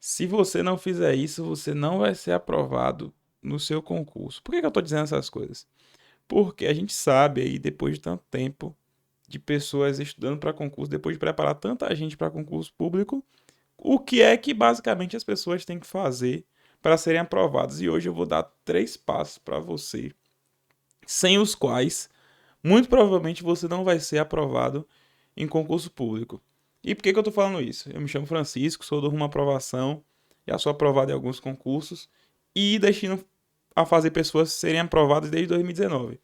Se você não fizer isso, você não vai ser aprovado no seu concurso. Por que que eu estou dizendo essas coisas? Porque a gente sabe aí, depois de tanto tempo de pessoas estudando para concurso, depois de preparar tanta gente para concurso público, o que é que basicamente as pessoas têm que fazer para serem aprovadas. E hoje eu vou dar 3 passos para você, sem os quais, muito provavelmente, você não vai ser aprovado em concurso público. E por que que eu estou falando isso? Eu me chamo Francisco, sou do Rumo à Aprovação, já sou aprovado em alguns concursos e destino a fazer pessoas serem aprovadas desde 2019.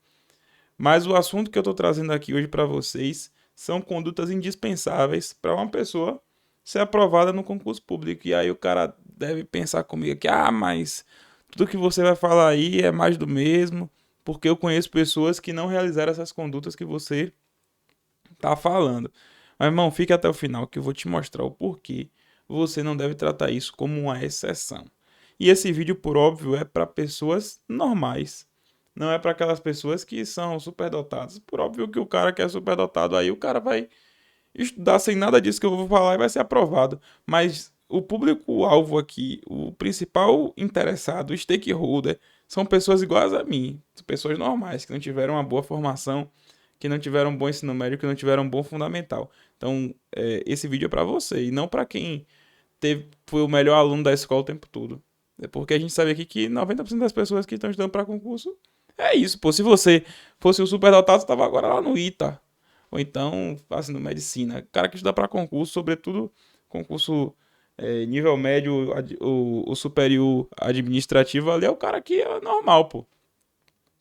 Mas o assunto que eu estou trazendo aqui hoje para vocês são condutas indispensáveis para uma pessoa ser aprovada no concurso público. E aí o cara deve pensar comigo aqui, mas tudo que você vai falar aí é mais do mesmo, porque eu conheço pessoas que não realizaram essas condutas que você está falando. Mas, irmão, fique até o final que eu vou te mostrar o porquê você não deve tratar isso como uma exceção. E esse vídeo, por óbvio, é para pessoas normais. Não é para aquelas pessoas que são superdotadas. Por óbvio que o cara que é superdotado aí, o cara vai estudar sem nada disso que eu vou falar e vai ser aprovado. Mas o público-alvo aqui, o principal interessado, o stakeholder, são pessoas iguais a mim. Pessoas normais, que não tiveram uma boa formação, que não tiveram um bom ensino médio, que não tiveram um bom fundamental. Então, esse vídeo é para você e não para quem foi o melhor aluno da escola o tempo todo. É porque a gente sabe aqui que 90% das pessoas que estão estudando para concurso é isso, pô. Se você fosse um superdotado, você estava agora lá no ITA. Ou então fazendo medicina. Cara que estuda para concurso, sobretudo concurso nível médio, o superior administrativo ali é o cara que é normal, pô.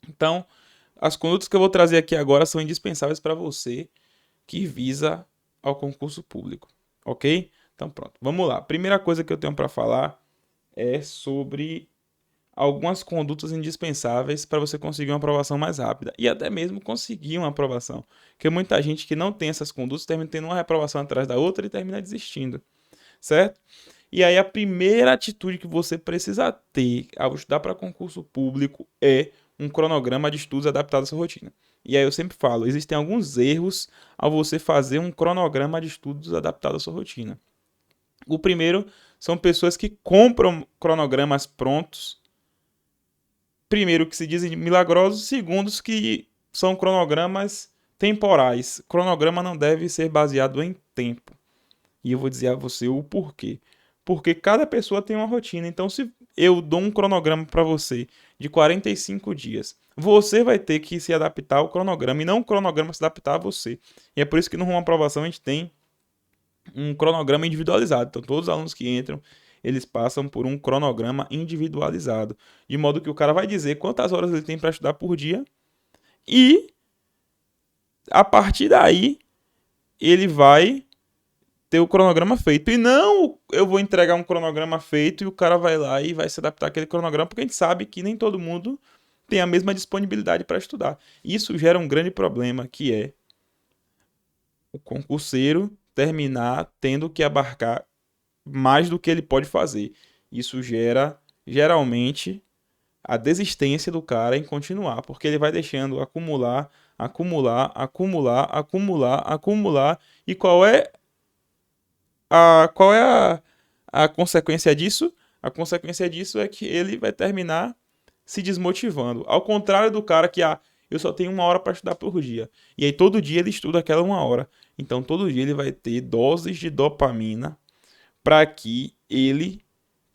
Então, as condutas que eu vou trazer aqui agora são indispensáveis para você que visa ao concurso público, ok? Então, pronto, vamos lá. Primeira coisa que eu tenho para falar é sobre algumas condutas indispensáveis para você conseguir uma aprovação mais rápida e até mesmo conseguir uma aprovação. Porque muita gente que não tem essas condutas termina tendo uma reprovação atrás da outra e termina desistindo, certo? E aí a primeira atitude que você precisa ter ao estudar para concurso público é um cronograma de estudos adaptado à sua rotina. E aí eu sempre falo, existem alguns erros ao você fazer um cronograma de estudos adaptado à sua rotina. O primeiro são pessoas que compram cronogramas prontos. Primeiro, que se dizem milagrosos. Segundos, que são cronogramas temporais. Cronograma não deve ser baseado em tempo. E eu vou dizer a você o porquê. Porque cada pessoa tem uma rotina. Então, se eu dou um cronograma para você de 45 dias, você vai ter que se adaptar ao cronograma e não o cronograma se adaptar a você. E é por isso que no Rumo à Aprovação a gente tem um cronograma individualizado. Então, todos os alunos que entram, eles passam por um cronograma individualizado. De modo que o cara vai dizer quantas horas ele tem para estudar por dia e, a partir daí, ele vai ter o cronograma feito. E não eu vou entregar um cronograma feito e o cara vai lá e vai se adaptar àquele cronograma, porque a gente sabe que nem todo mundo tem a mesma disponibilidade para estudar. Isso gera um grande problema, que é o concurseiro terminar tendo que abarcar mais do que ele pode fazer. Isso gera, geralmente, a desistência do cara em continuar, porque ele vai deixando acumular, acumular, acumular, acumular, acumular. E qual é a consequência disso? A consequência disso é que ele vai terminar se desmotivando. Ao contrário do cara que, eu só tenho 1 hora para estudar por dia. E aí todo dia ele estuda aquela 1 hora. Então todo dia ele vai ter doses de dopamina para que ele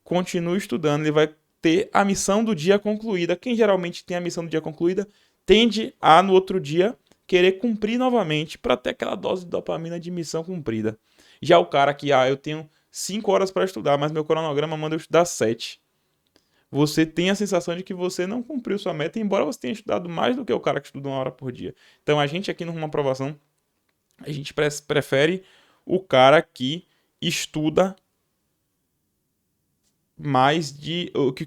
continue estudando. Ele vai ter a missão do dia concluída. Quem geralmente tem a missão do dia concluída tende a, no outro dia, querer cumprir novamente para ter aquela dose de dopamina de missão cumprida. Já o cara que, eu tenho 5 horas para estudar, mas meu cronograma manda eu estudar 7. Você tem a sensação de que você não cumpriu sua meta, embora você tenha estudado mais do que o cara que estuda 1 hora por dia. Então a gente aqui no Rumo à Aprovação, a gente prefere o cara que estuda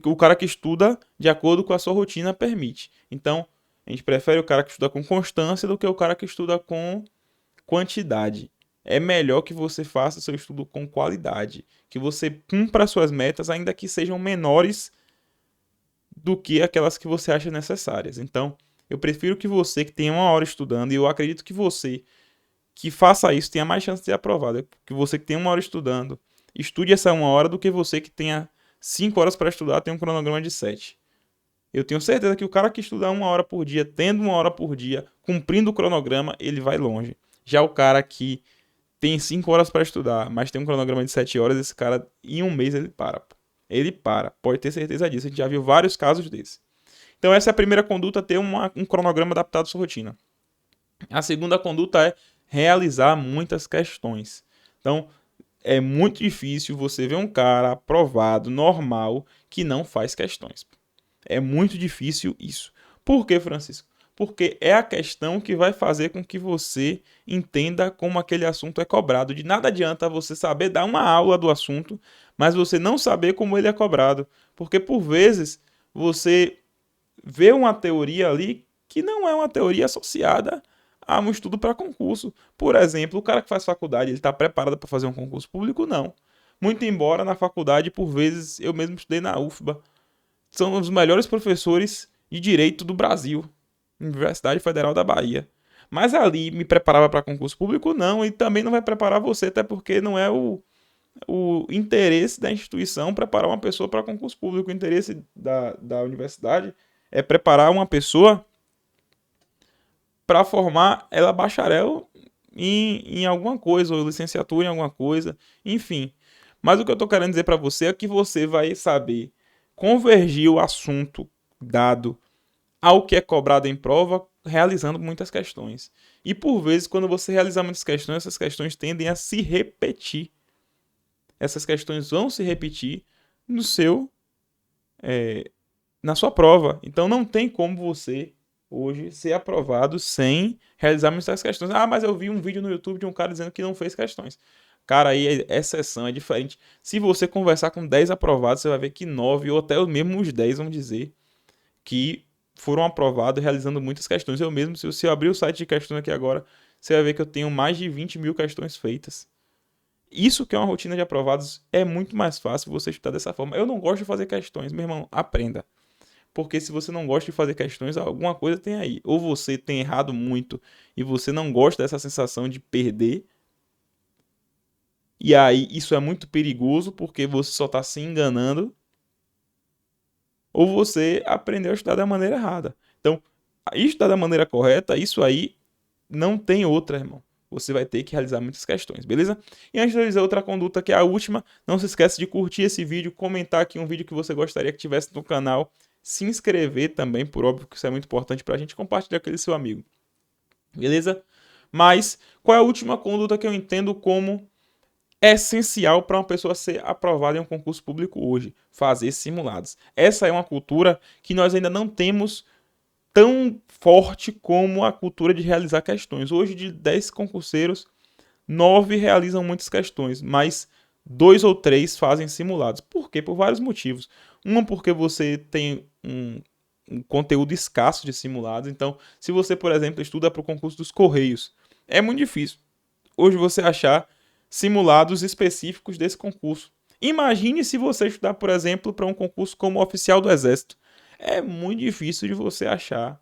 o cara que estuda de acordo com a sua rotina permite. Então, a gente prefere o cara que estuda com constância do que o cara que estuda com quantidade. É melhor que você faça seu estudo com qualidade, que você cumpra suas metas, ainda que sejam menores do que aquelas que você acha necessárias. Então, eu prefiro que você que tenha 1 hora estudando, e eu acredito que você que faça isso tenha mais chance de ser aprovado. Que você que tem 1 hora estudando, estude essa 1 hora do que você que tenha 5 horas para estudar, tem um cronograma de 7. Eu tenho certeza que o cara que estuda 1 hora por dia, tendo 1 hora por dia, cumprindo o cronograma, ele vai longe. Já o cara que tem 5 horas para estudar, mas tem um cronograma de 7 horas, esse cara, em um mês, ele para. Ele para, pode ter certeza disso. A gente já viu vários casos desses. Então, essa é a primeira conduta, ter um cronograma adaptado à sua rotina. A segunda conduta é realizar muitas questões. Então, é muito difícil você ver um cara aprovado, normal, que não faz questões. É muito difícil isso. Por quê, Francisco? Porque é a questão que vai fazer com que você entenda como aquele assunto é cobrado. De nada adianta você saber dar uma aula do assunto, mas você não saber como ele é cobrado. Porque, por vezes, você vê uma teoria ali que não é uma teoria associada a um estudo para concurso. Por exemplo, o cara que faz faculdade, ele está preparado para fazer um concurso público? Não. Muito embora na faculdade, por vezes, eu mesmo estudei na UFBA, são os melhores professores de direito do Brasil, Universidade Federal da Bahia. Mas ali me preparava para concurso público? Não, e também não vai preparar você, até porque não é o interesse da instituição preparar uma pessoa para concurso público. O interesse da universidade é preparar uma pessoa para formar ela bacharel em alguma coisa, ou licenciatura em alguma coisa, enfim. Mas o que eu estou querendo dizer para você é que você vai saber convergir o assunto dado ao que é cobrado em prova, realizando muitas questões. E por vezes, quando você realizar muitas questões, essas questões tendem a se repetir. Essas questões vão se repetir no seu, na sua prova. Então não tem como você hoje ser aprovado sem realizar muitas questões. Ah, mas eu vi um vídeo no YouTube de um cara dizendo que não fez questões. Cara, aí é exceção, é diferente. Se você conversar com 10 aprovados, você vai ver que 9 ou até mesmo os 10 vão dizer que foram aprovados realizando muitas questões. Eu mesmo, se eu abrir o site de questões aqui agora, você vai ver que eu tenho mais de 20.000 questões feitas. Isso que é uma rotina de aprovados, é muito mais fácil você estudar dessa forma. Eu não gosto de fazer questões, meu irmão, aprenda. Porque se você não gosta de fazer questões, alguma coisa tem aí. Ou você tem errado muito e você não gosta dessa sensação de perder. E aí isso é muito perigoso porque você só está se enganando. Ou você aprendeu a estudar da maneira errada. Então, estudar da maneira correta, isso aí não tem outra, irmão. Você vai ter que realizar muitas questões, beleza? E antes de realizar outra conduta, que é a última, não se esqueça de curtir esse vídeo, comentar aqui um vídeo que você gostaria que tivesse no canal, se inscrever também, por óbvio que isso é muito importante para a gente, compartilhar com aquele seu amigo, beleza? Mas qual é a última conduta que eu entendo como essencial para uma pessoa ser aprovada em um concurso público hoje? Fazer simulados. Essa é uma cultura que nós ainda não temos tão forte como a cultura de realizar questões. Hoje, de 10 concurseiros, 9 realizam muitas questões, mas 2 ou 3 fazem simulados. Por quê? Por vários motivos. Uma, porque você tem um conteúdo escasso de simulados. Então, se você, por exemplo, estuda para o concurso dos Correios, é muito difícil hoje você achar simulados específicos desse concurso. Imagine se você estudar, por exemplo, para um concurso como oficial do Exército. É muito difícil de você achar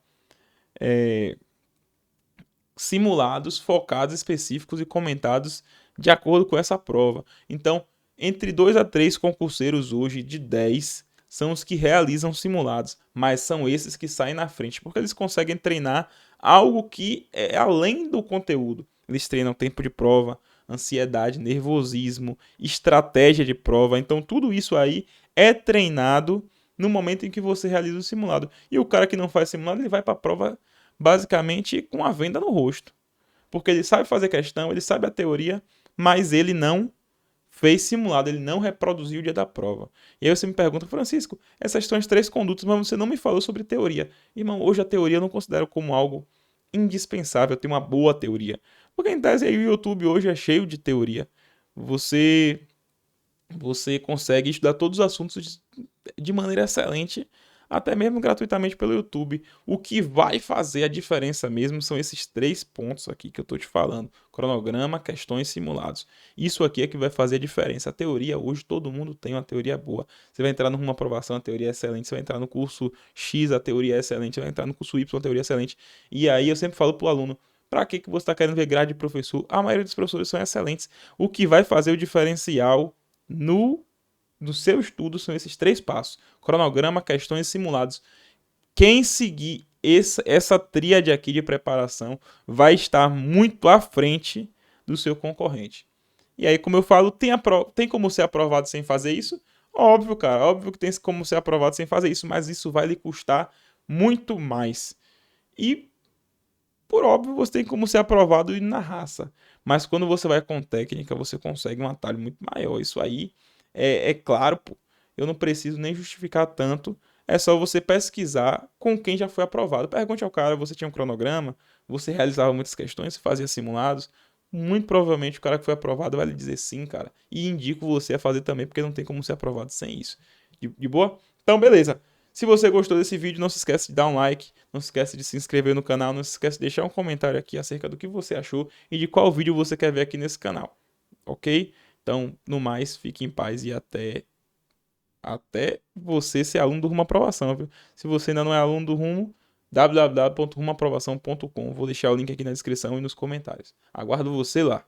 simulados focados, específicos e comentados de acordo com essa prova. Então, entre 2 a 3 concurseiros hoje de 10 são os que realizam simulados, mas são esses que saem na frente, porque eles conseguem treinar algo que é além do conteúdo. Eles treinam tempo de prova, ansiedade, nervosismo, estratégia de prova. Então, tudo isso aí é treinado no momento em que você realiza o simulado. E o cara que não faz simulado, ele vai para a prova basicamente com a venda no rosto. Porque ele sabe fazer questão, ele sabe a teoria, mas ele não fez simulado, ele não reproduziu o dia da prova. E aí você me pergunta, Francisco, essas são as 3 condutas, mas você não me falou sobre teoria. Irmão, hoje a teoria eu não considero como algo indispensável ter uma boa teoria. Porque em tese aí o YouTube hoje é cheio de teoria. Você consegue estudar todos os assuntos de maneira excelente, até mesmo gratuitamente pelo YouTube. O que vai fazer a diferença mesmo são esses 3 pontos aqui que eu estou te falando: cronograma, questões, simulados. Isso aqui é que vai fazer a diferença. A teoria hoje, todo mundo tem uma teoria boa. Você vai entrar numa aprovação, a teoria é excelente. Você vai entrar no curso X, a teoria é excelente. Você vai entrar no curso Y, a teoria é excelente. E aí eu sempre falo pro aluno, para que você está querendo ver grade de professor? A maioria dos professores são excelentes. O que vai fazer o diferencial no seu estudo são esses 3 passos: cronograma, questões e simulados. Quem seguir essa tríade aqui de preparação vai estar muito à frente do seu concorrente. E aí, como eu falo, tem como ser aprovado sem fazer isso? Óbvio, cara, óbvio que tem como ser aprovado sem fazer isso, mas isso vai lhe custar muito mais. E, por óbvio, você tem como ser aprovado indo na raça. Mas quando você vai com técnica, você consegue um atalho muito maior. Isso aí é claro, pô. Eu não preciso nem justificar tanto. É só você pesquisar com quem já foi aprovado. Pergunte ao cara, você tinha um cronograma, você realizava muitas questões, você fazia simulados. Muito provavelmente o cara que foi aprovado vai lhe dizer sim, cara. E indico você a fazer também, porque não tem como ser aprovado sem isso. De boa? Então, beleza. Se você gostou desse vídeo, não se esquece de dar um like, não se esquece de se inscrever no canal, não se esquece de deixar um comentário aqui acerca do que você achou e de qual vídeo você quer ver aqui nesse canal, ok? Então, no mais, fique em paz e até você ser aluno do Rumo Aprovação, viu? Se você ainda não é aluno do Rumo, www.rumoaprovação.com. Vou deixar o link aqui na descrição e nos comentários. Aguardo você lá.